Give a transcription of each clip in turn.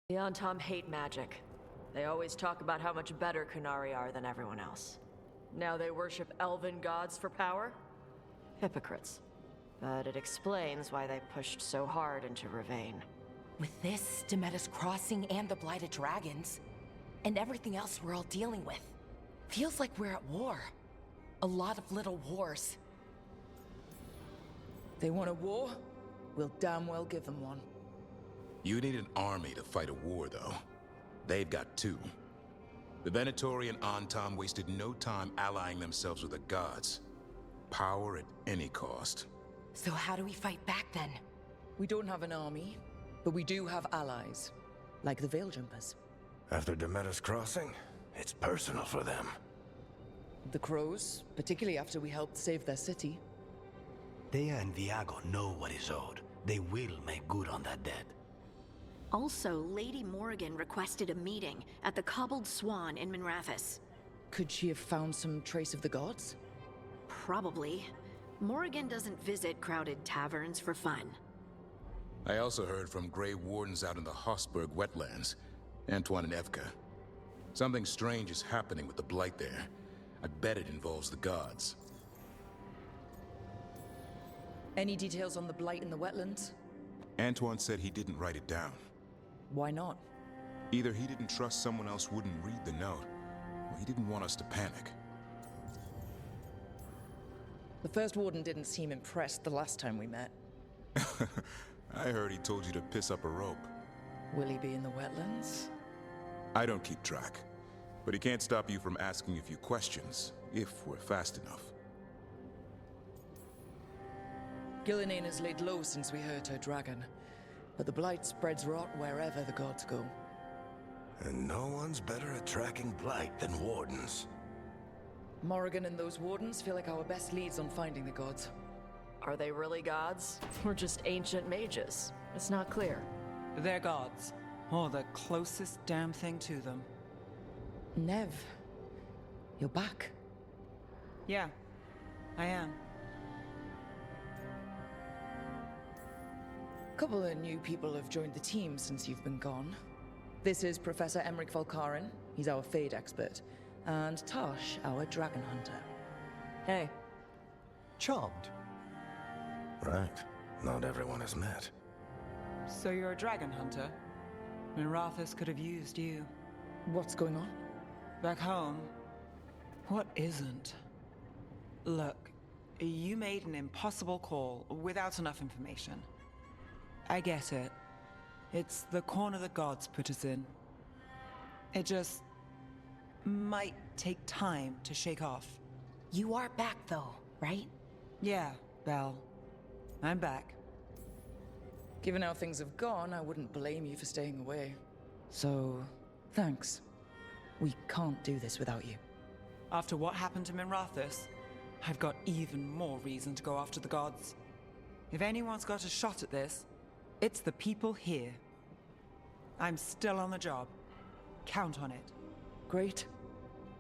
The Antom hate magic. They always talk about how much better Kunari are than everyone else. Now they worship elven gods for power? Hypocrites. But it explains why they pushed so hard into Ravane. With this, Demeter's Crossing and the Blighted Dragons, and everything else we're all dealing with, feels like we're at war. A lot of little wars. They want a war? We'll damn well give them one. You need an army to fight a war, though. They've got two. The Venatori and Antom wasted no time allying themselves with the gods. Power at any cost. So how do we fight back then? We don't have an army, but we do have allies. Like the Veil Jumpers. After Demeter's Crossing, it's personal for them. The Crows, particularly after we helped save their city. Dea and Viago know what is owed. They will make good on that debt. Also, Lady Morrigan requested a meeting at the Cobbled Swan in Minrathous. Could she have found some trace of the gods? Probably. Morrigan doesn't visit crowded taverns for fun. I also heard from Grey Wardens out in the Hossberg wetlands, Antoine and Evka. Something strange is happening with the Blight there. I bet it involves the gods. Any details on the Blight in the wetlands? Antoine said he didn't write it down. Why not? Either he didn't trust someone else wouldn't read the note, or he didn't want us to panic. The first warden didn't seem impressed the last time we met. I heard he told you to piss up a rope. Will he be in the wetlands? I don't keep track, but he can't stop you from asking a few questions, if we're fast enough. Gillinane has laid low since we hurt her dragon, but the Blight spreads rot wherever the gods go. And no one's better at tracking Blight than Wardens. Morrigan and those Wardens feel like our best leads on finding the gods. Are they really gods? Or just ancient mages? It's not clear. They're gods. Or the closest damn thing to them. Nev, you're back. Yeah, I am. A couple of new people have joined the team since you've been gone. This is Professor Emmerich Valkarin. He's our Fade expert. And Tosh, our Dragon Hunter. Hey. Charmed. Right. Not everyone has met. So you're a dragon hunter? Minrathous could have used you. What's going on? Back home, what isn't? Look, you made an impossible call without enough information. I get it. It's the corner the gods put us in. It just might take time to shake off. You are back though, right? Yeah, Belle. I'm back. Given how things have gone, I wouldn't blame you for staying away. So, thanks. We can't do this without you. After what happened to Minrathous, I've got even more reason to go after the gods. If anyone's got a shot at this, it's the people here. I'm still on the job. Count on it. Great.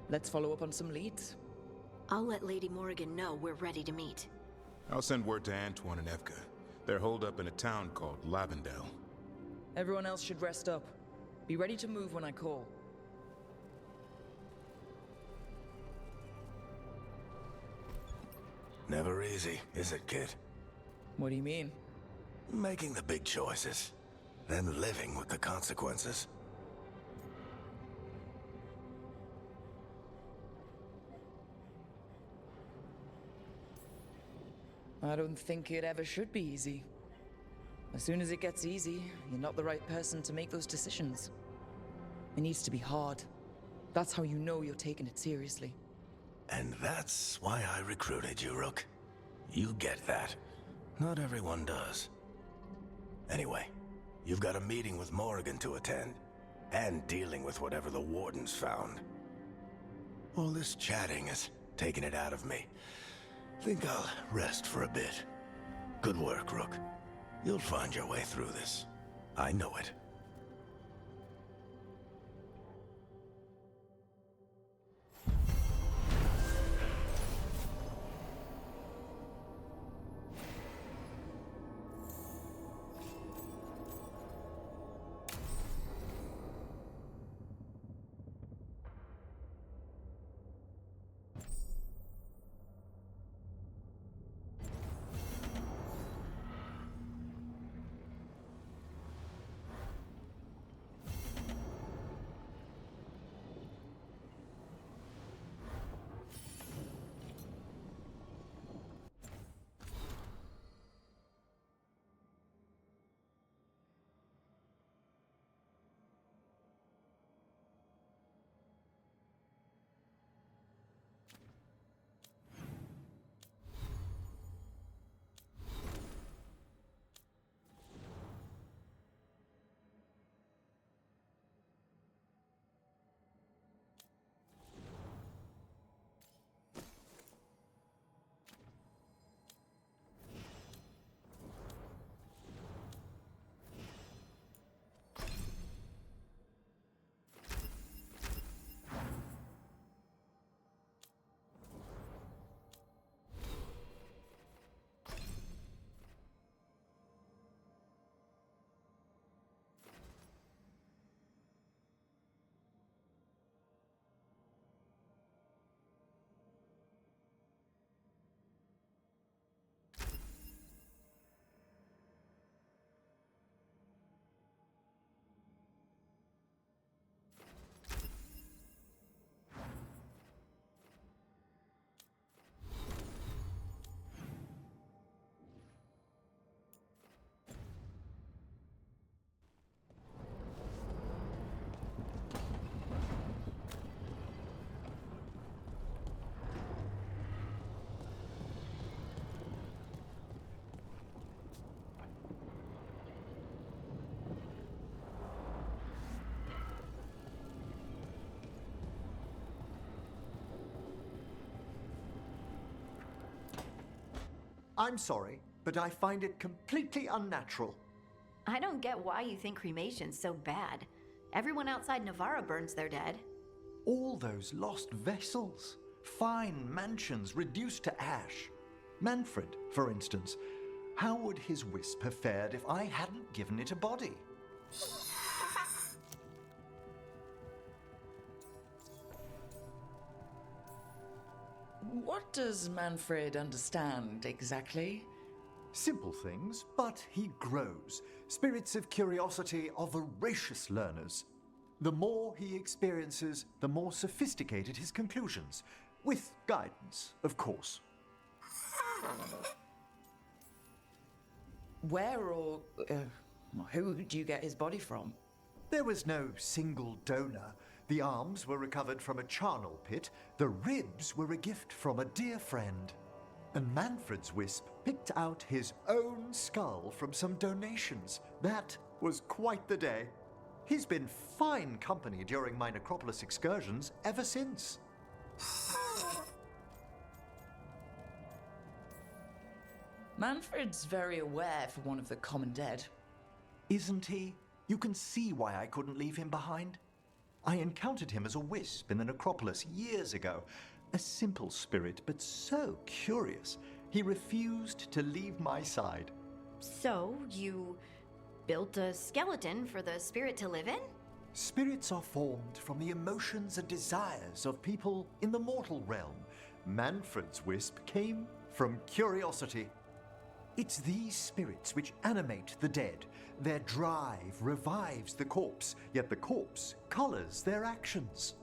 Let's follow up on some leads. I'll let Lady Morrigan know we're ready to meet. I'll send word to Antoine and Evka. They're holed up in a town called Lavendel. Everyone else should rest up. Be ready to move when I call. Never easy, is it, kid? What do you mean? Making the big choices, then living with the consequences. I don't think it ever should be easy. As soon as it gets easy, you're not the right person to make those decisions. It needs to be hard. That's how you know you're taking it seriously. And that's why I recruited you, Rook. You get that. Not everyone does. Anyway, you've got a meeting with Morrigan to attend, and dealing with whatever the Wardens found. All this chatting is taking it out of me. Think I'll rest for a bit. Good work, Rook. You'll find your way through this. I know it. I'm sorry, but I find it completely unnatural. I don't get why you think cremation's so bad. Everyone outside Navarra burns their dead. All those lost vessels, fine mansions reduced to ash. Manfred, for instance, how would his wisp have fared if I hadn't given it a body? What does Manfred understand exactly? Simple things, but he grows. Spirits of curiosity are voracious learners. The more he experiences, the more sophisticated his conclusions. With guidance, of course. Where or who do you get his body from? There was no single donor. The arms were recovered from a charnel pit. The ribs were a gift from a dear friend. And Manfred's wisp picked out his own skull from some donations. That was quite the day. He's been fine company during my necropolis excursions ever since. Manfred's very aware for one of the common dead. Isn't he? You can see why I couldn't leave him behind. I encountered him as a wisp in the necropolis years ago. A simple spirit, but so curious. He refused to leave my side. So, you built a skeleton for the spirit to live in? Spirits are formed from the emotions and desires of people in the mortal realm. Manfred's wisp came from curiosity. It's these spirits which animate the dead. Their drive revives the corpse, yet the corpse colors their actions.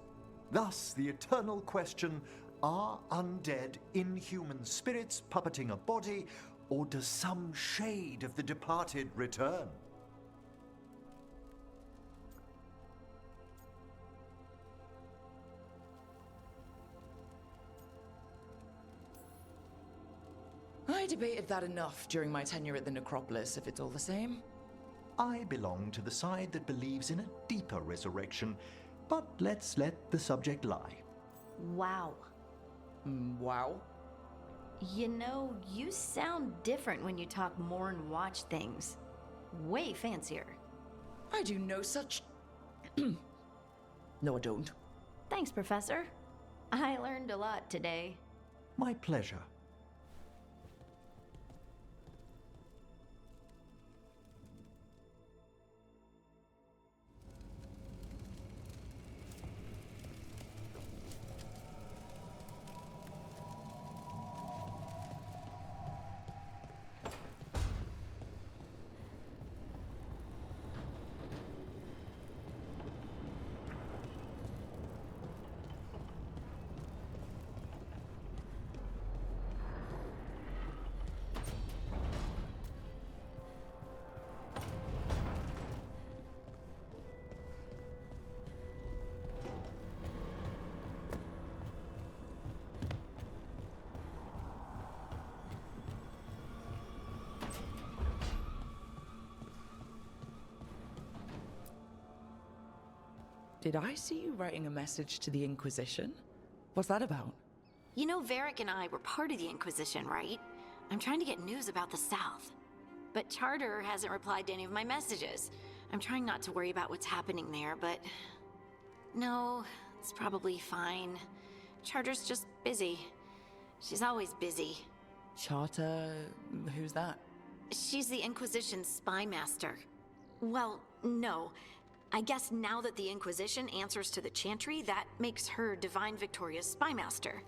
Thus, the eternal question, are undead, inhuman spirits puppeting a body, or does some shade of the departed return? I debated that enough during my tenure at the necropolis, if it's all the same. I belong to the side that believes in a deeper resurrection, but let's let the subject lie. Wow. Wow. You know, you sound different when you talk more and watch things. Way fancier. I do no such... No, I don't. Thanks, Professor. I learned a lot today. My pleasure. Did I see you writing a message to the Inquisition? What's that about? You know, Varric and I were part of the Inquisition, right? I'm trying to get news about the South. But Charter hasn't replied to any of my messages. I'm trying not to worry about what's happening there, but... No, it's probably fine. Charter's just busy. She's always busy. Charter... who's that? She's the Inquisition's spy master. Well, no. I guess now that the Inquisition answers to the Chantry, that makes her Divine Victoria's spy master.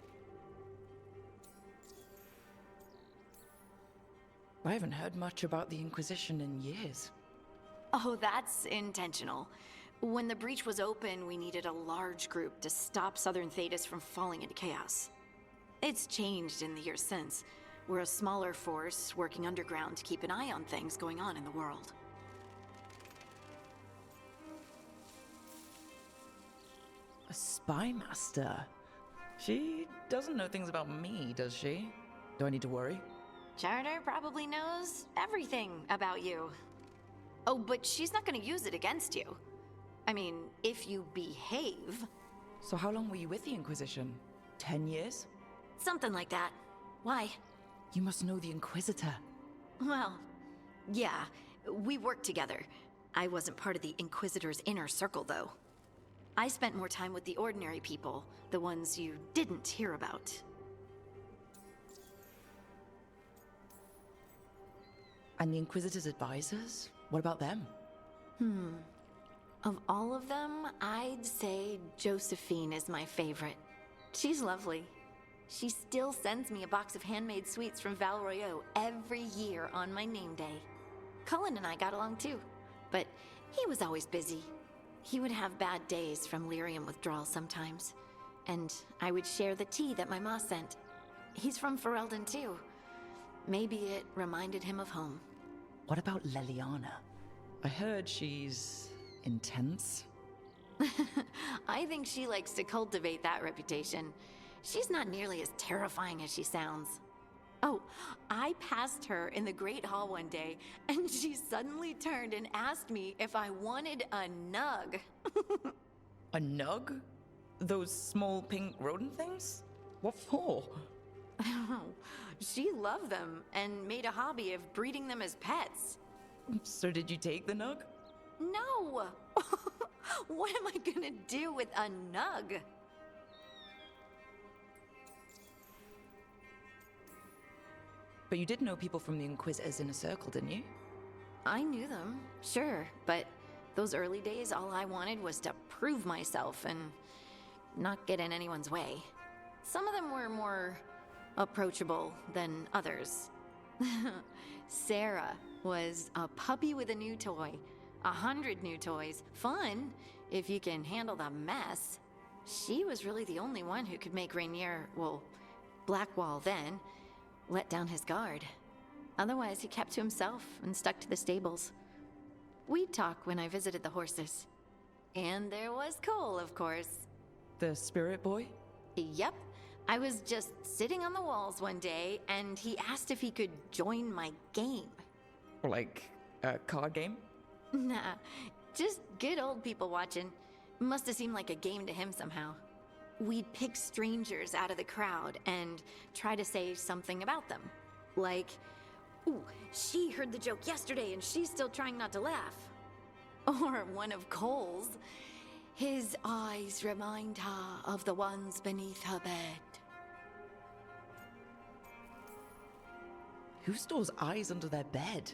I haven't heard much about the Inquisition in years. Oh, that's intentional. When the breach was open, we needed a large group to stop Southern Thedas from falling into chaos. It's changed in the years since. We're a smaller force working underground to keep an eye on things going on in the world. A spy master? She doesn't know things about me, does she? Do I need to worry? Charter probably knows everything about you. Oh, but she's not gonna use it against you. I mean, if you behave. So how long were you with the Inquisition? 10 years? Something like that. Why? You must know the Inquisitor. Well, yeah, we worked together. I wasn't part of the Inquisitor's inner circle, though. I spent more time with the ordinary people, the ones you didn't hear about. And the Inquisitor's advisors? What about them? Of all of them, I'd say Josephine is my favorite. She's lovely. She still sends me a box of handmade sweets from Val Royeaux every year on my name day. Cullen and I got along too, but he was always busy. He would have bad days from lyrium withdrawal sometimes, and I would share the tea that my ma sent. He's from Ferelden too. Maybe it reminded him of home. What about Leliana? I heard she's intense. I think she likes to cultivate that reputation. She's not nearly as terrifying as she sounds. Oh, I passed her in the Great Hall one day, and she suddenly turned and asked me if I wanted a nug. A nug? Those small pink rodent things? What for? She loved them and made a hobby of breeding them as pets. So did you take the nug? No! What am I gonna do with a nug? But you did know people from the Inquisitor's inner circle, didn't you? I knew them, sure, but those early days, all I wanted was to prove myself and not get in anyone's way. Some of them were more approachable than others. Sarah was a puppy with a new toy. 100 new toys. Fun, if you can handle the mess. She was really the only one who could make Rainier, well, Blackwall then, let down his guard. Otherwise, he kept to himself and stuck to the stables. We'd talk when I visited the horses. And there was Cole, of course. The spirit boy? Yep. I was just sitting on the walls one day, and he asked if he could join my game. Like a card game? Nah, just good old people watching. Must have seemed like a game to him somehow. We'd pick strangers out of the crowd and try to say something about them. Like, ooh, she heard the joke yesterday and she's still trying not to laugh. Or one of Cole's. His eyes remind her of the ones beneath her bed. Who stores eyes under their bed?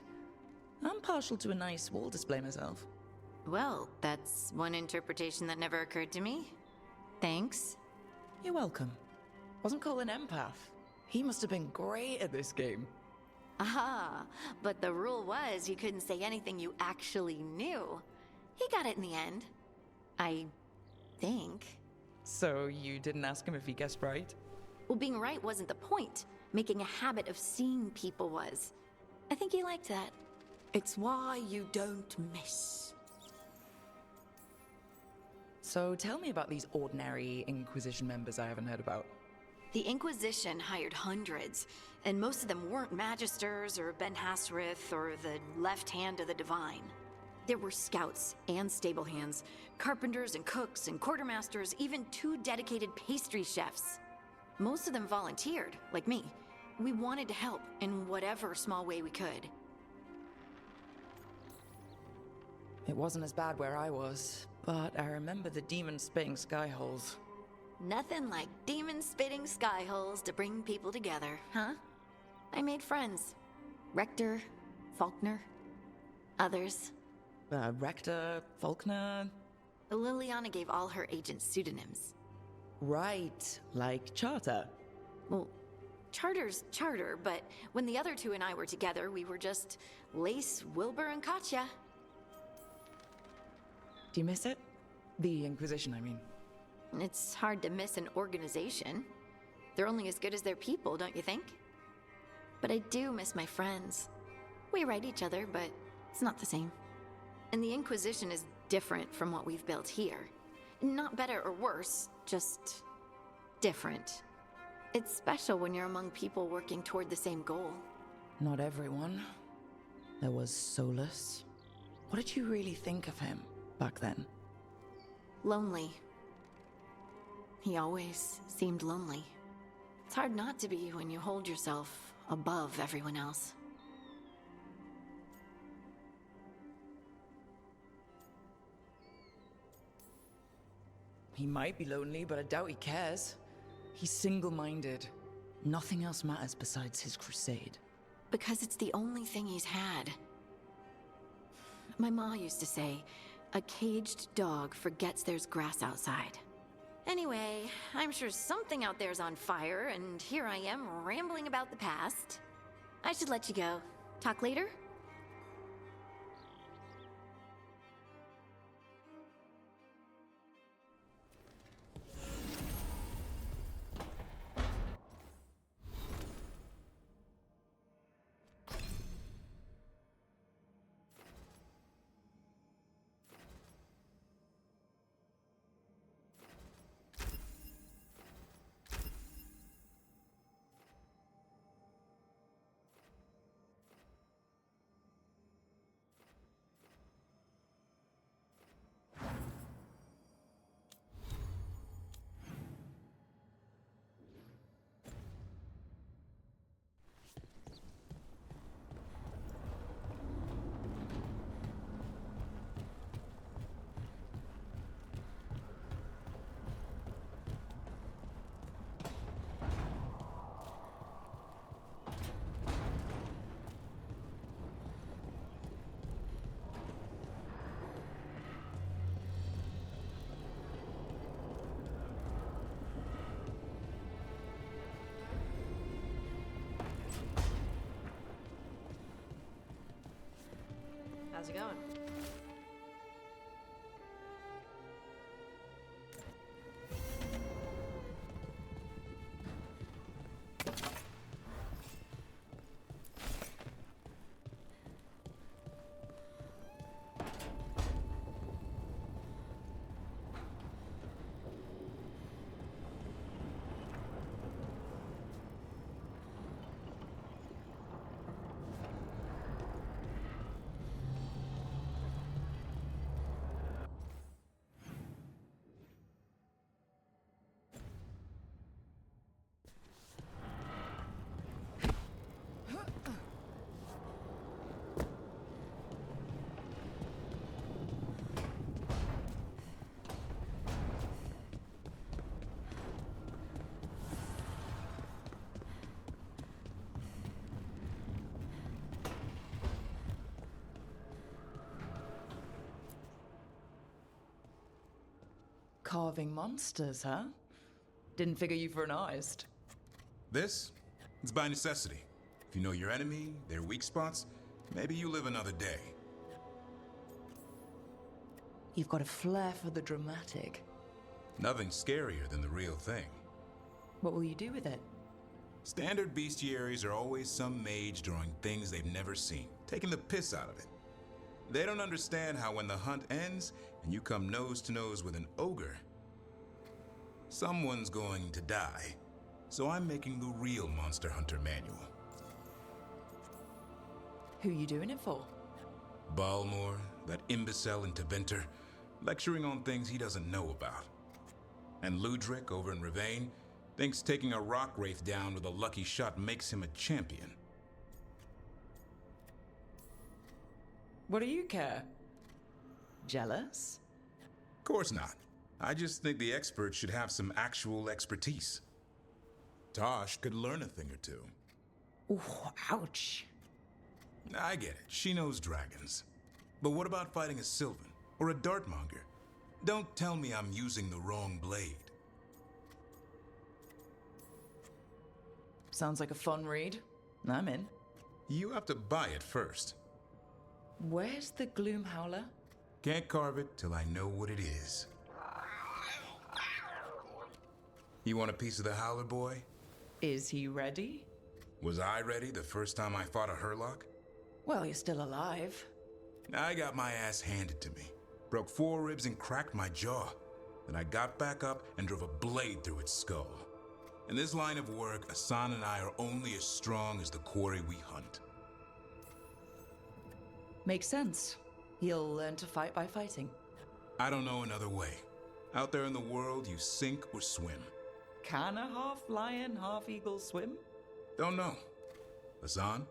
I'm partial to a nice wall display myself. Well, that's one interpretation that never occurred to me. Thanks. You're welcome. Wasn't Cole an empath? He must have been great at this game. Aha, but the rule was you couldn't say anything you actually knew. He got it in the end. I think. So you didn't ask him if he guessed right? Well, being right wasn't the point. Making a habit of seeing people was. I think he liked that. It's why you don't miss. So tell me about these ordinary Inquisition members I haven't heard about. The Inquisition hired hundreds, and most of them weren't Magisters or Ben Hasrith or the left hand of the Divine. There were scouts and stable hands, carpenters and cooks and quartermasters, even 2 dedicated pastry chefs. Most of them volunteered, like me. We wanted to help in whatever small way we could. It wasn't as bad where I was, but I remember the demons spitting sky holes. Nothing like demon-spitting sky holes to bring people together, huh? I made friends. Rector, Faulkner, others. Rector, Faulkner... Liliana gave all her agents pseudonyms. Right, like Charter. Well, Charter's Charter, but when the other 2 and I were together, we were just Lace, Wilbur, and Katya. Do you miss it? The Inquisition, I mean. It's hard to miss an organization. They're only as good as their people, don't you think? But I do miss my friends. We write each other, but it's not the same. And the Inquisition is different from what we've built here. Not better or worse, just different. It's special when you're among people working toward the same goal. Not everyone. There was Solus. What did you really think of him back then? Lonely. He always seemed lonely. It's hard not to be when you hold yourself above everyone else. He might be lonely, but I doubt he cares. He's single-minded. Nothing else matters besides his crusade. Because it's the only thing he's had. My ma used to say, a caged dog forgets there's grass outside. Anyway, I'm sure something out there's on fire, and here I am rambling about the past. I should let you go. Talk later? How's it going? Carving monsters, huh? Didn't figure you for an artist. This? It's by necessity. If you know your enemy, their weak spots, maybe you live another day. You've got a flair for the dramatic. Nothing scarier than the real thing. What will you do with it? Standard bestiaries are always some mage drawing things they've never seen, taking the piss out of it. They don't understand how when the hunt ends and you come nose to nose with an ogre, someone's going to die. So I'm making the real Monster Hunter manual. Who you doing it for? Balmor, that imbecile in Teventer, lecturing on things he doesn't know about. And Ludric over in Ravane thinks taking a rock wraith down with a lucky shot makes him a champion. What do you care? Jealous? Of course not. I just think the experts should have some actual expertise. Tosh could learn a thing or two. Ooh, ouch. I get it. She knows dragons. But what about fighting a Sylvan or a Dartmonger? Don't tell me I'm using the wrong blade. Sounds like a fun read. I'm in. You have to buy it first. Where's the Gloom Howler? Can't carve it till I know what it is. You want a piece of the Howler, boy? Is he ready? Was I ready the first time I fought a Hurlock? Well, you're still alive. I got my ass handed to me. Broke 4 ribs and cracked my jaw. Then I got back up and drove a blade through its skull. In this line of work, Asan and I are only as strong as the quarry we hunt. Makes sense. He'll learn to fight by fighting. I don't know another way. Out there in the world, you sink or swim. Can a half lion, half eagle swim? Don't know. Hassan?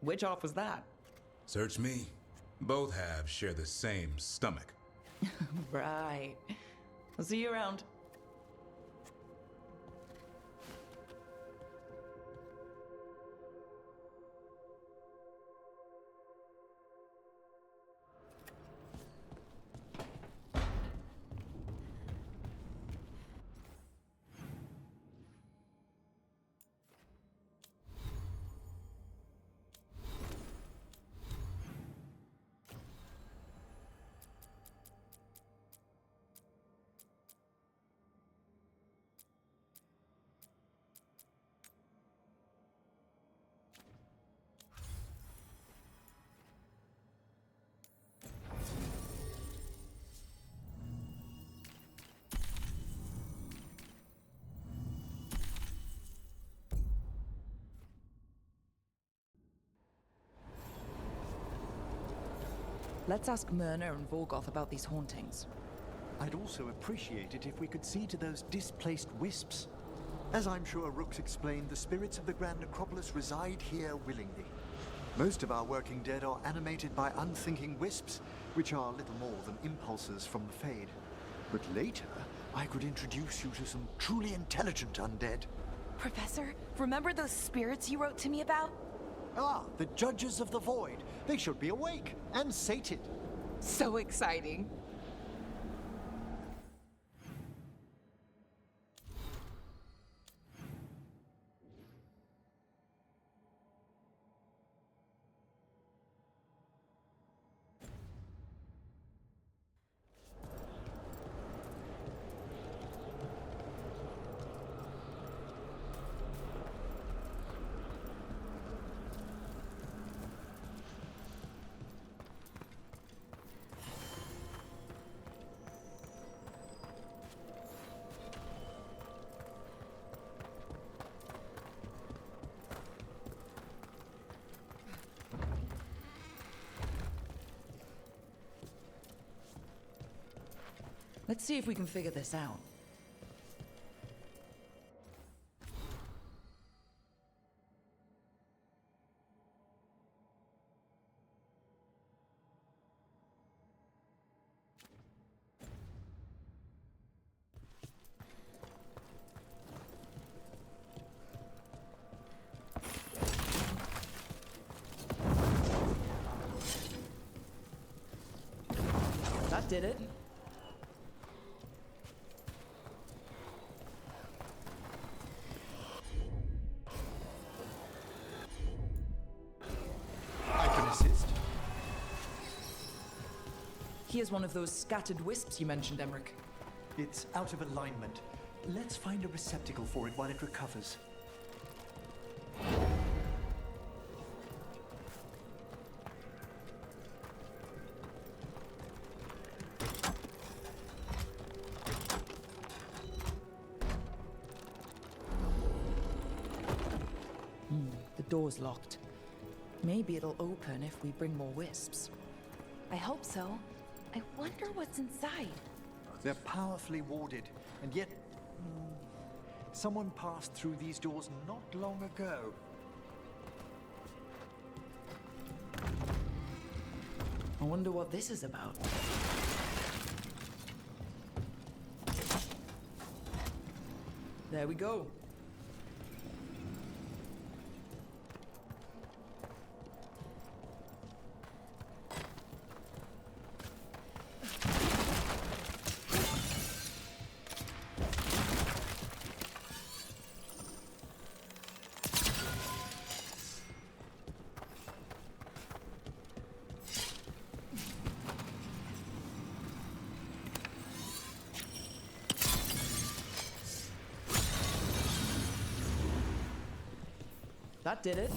Which off was that? Search me. Both halves share the same stomach. Right. I'll see you around. Let's ask Myrna and Volgoth about these hauntings. I'd also appreciate it if we could see to those displaced wisps. As I'm sure Rook's explained, the spirits of the Grand Necropolis reside here willingly. Most of our working dead are animated by unthinking wisps, which are little more than impulses from the Fade. But later, I could introduce you to some truly intelligent undead. Professor, remember those spirits you wrote to me about? Ah, the Judges of the Void. They should be awake and sated. So exciting. Let's see if we can figure this out. That did it. Here's one of those scattered wisps you mentioned, Emmerich. It's out of alignment. Let's find a receptacle for it while it recovers. The door's locked. Maybe it'll open if we bring more wisps. I hope so. I wonder what's inside. They're powerfully warded, and yet... someone passed through these doors not long ago. I wonder what this is about. There we go. That did it.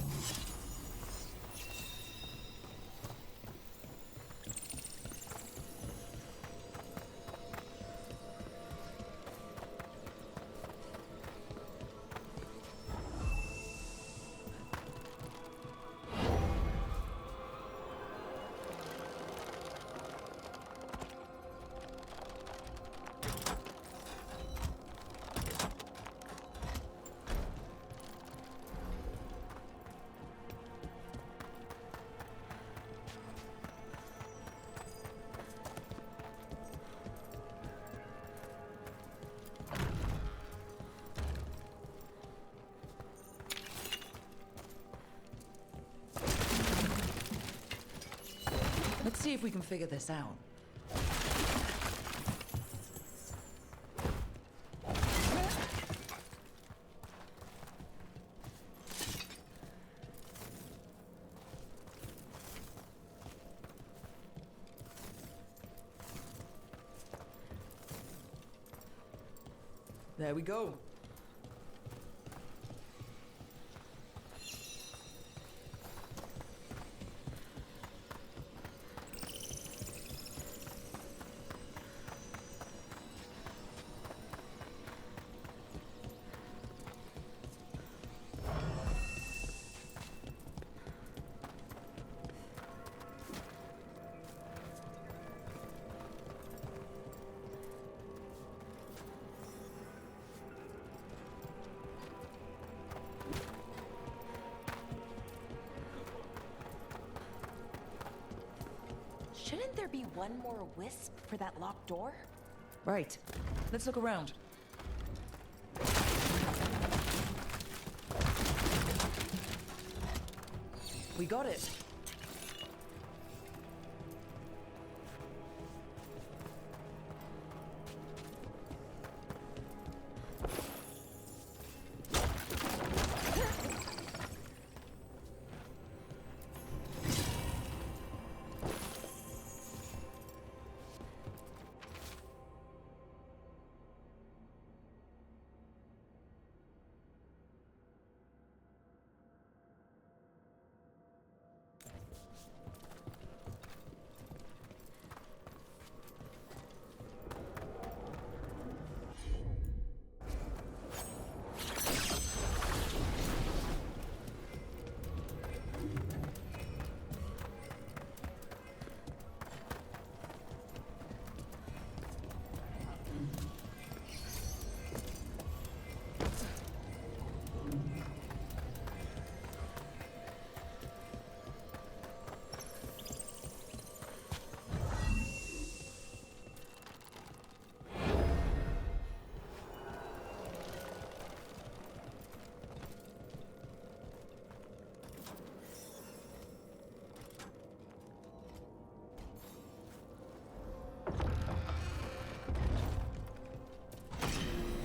see if we can figure this out. There we go. Shouldn't there be one more wisp for that locked door? Right. Let's look around. We got it.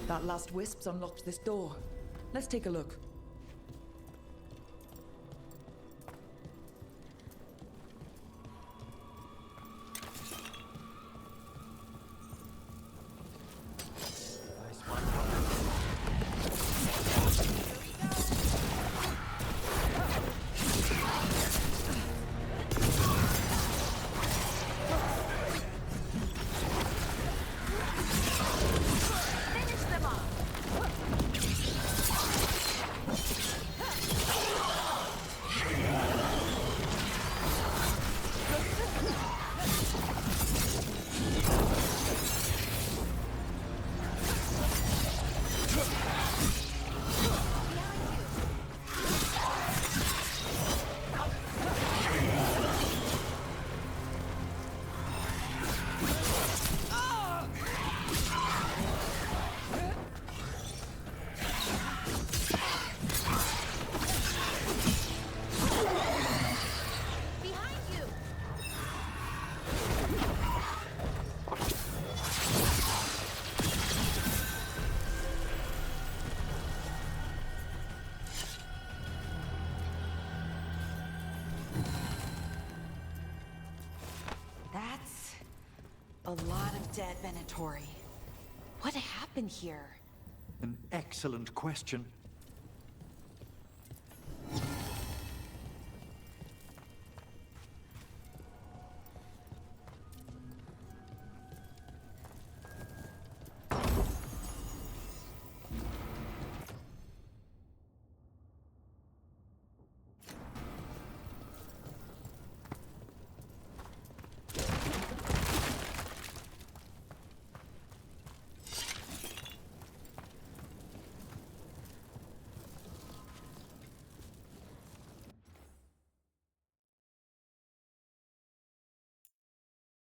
That last wisp's unlocked this door. Let's take a look. A lot of dead Venatori. What happened here? An excellent question.